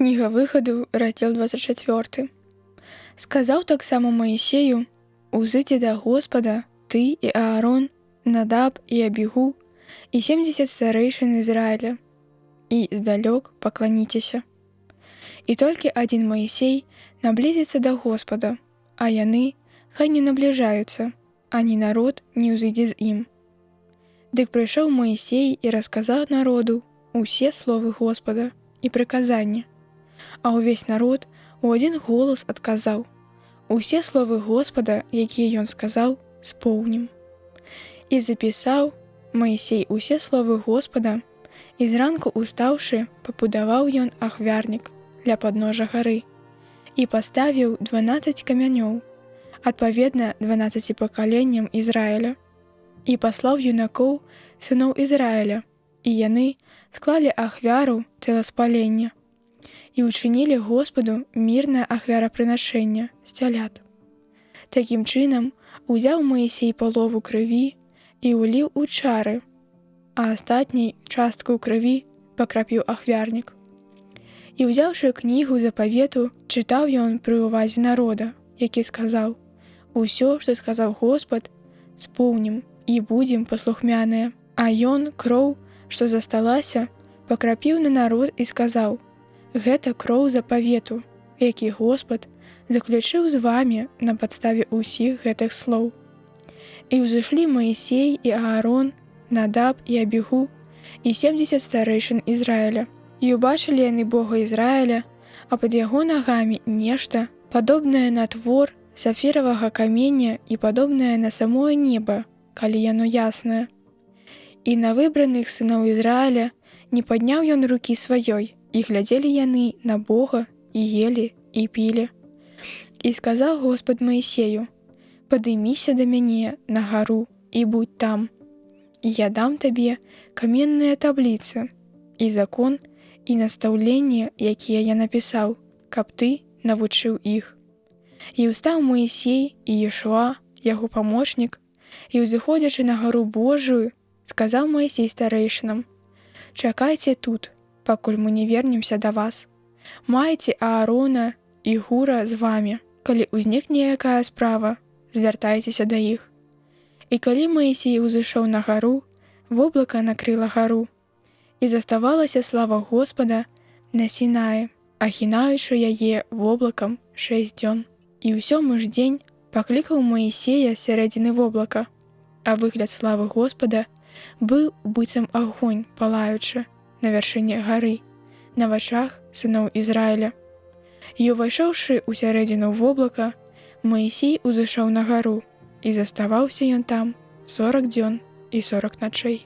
Кніга выхаду, раздзел 24. Сказаў таксама Маісею: «Узыдзі да Господа, ты і Аарон, Надаб і Абігу, і 70 старэйшын Ізраіля, і здалёк пакланіцеся. І толькі адзін Маісей наблізіцца да Господа, а яны хай не набліжаюцца, ані народ не ўзыдзе з ім». Дык прыйшоў Маісей і расказаў народу усе словы Господа і прыказанні. А ўвесь народ у адзін голас адказаў: «Усе словы Господа, якія ён сказаў, споўнім». І запісаў Маісей усе словы Господа, і зранку устаўшы, пабудаваў ён ахвярнік ля падножжа гары і паставіў 12 камянёў, адпаведна 12 пакаленням Ізраіля, і паслаў юнакоў сыноў Ізраіля, і яны склалі ахвяру целаспалення і ўчынілі Господу мірнае ахвярапрынашэнне з цялят. Такім чынам узяў Маісей палову крыві і ўліў у чары, а астатняй часткаю крыві пакрапіў ахвярнік. І ўзяўшы кнігу запавету, чытаў ён пры ўвазе народа, які сказаў: «Усё, што сказаў Господ, споўнім і будзем паслухмяныя». А ён кроў, што засталася, пакрапіў на народ і сказаў: «Гэта кроў запавету, які Господ заключыў з вамі на падставе ўсіх гэтых слоў». І ўзышлі Маісей і Аарон, Надаб і Абігу, і 70 старэйшын Ізраіля. І убачылі яны Бога Ізраіля, а пад яго нагамі нешта, падобнае на твор сафіравага каменя і падобнае на самое неба, калі яно яснае. І на выбраных сыноў Ізраіля не падняў ён рукі сваёй, і глядзелі яны на Бога, і елі, і пілі. І сказаў Господ Маісею: «Падыміся да мяне на гару і будь там. І я дам табе каменныя табліцы, і закон, і настаўленне, якія я напісаў, каб ты навучыў іх». І ўстаў Маісей і Ешуа, яго памочнік, і ўзыходзячы на гару Божую, сказаў Маісей старэйшынам: «Чакайце тут, пакуль мы не вернемся да вас. Майце Аарона і Гура з вамі. Калі ўзнікне якая справа, звяртайцеся да іх». І калі Маісей узышоў на гару, воблака накрыла гару, і заставалася слава Господа на Сінаі, ахінаючы яе воблакам 6 дзён. І ў 7-й ж дзень паклікаў Маісея з сярэдзіны воблака, а выгляд славы Господа быў быццам агонь палаючы на вяршыні гары, на вачах сыноў Ізраіля. І увайшоўшы ў сярэдзіну воблака, Маісей узышоў на гару, і заставаўся ён там 40 дзён і 40 начэй.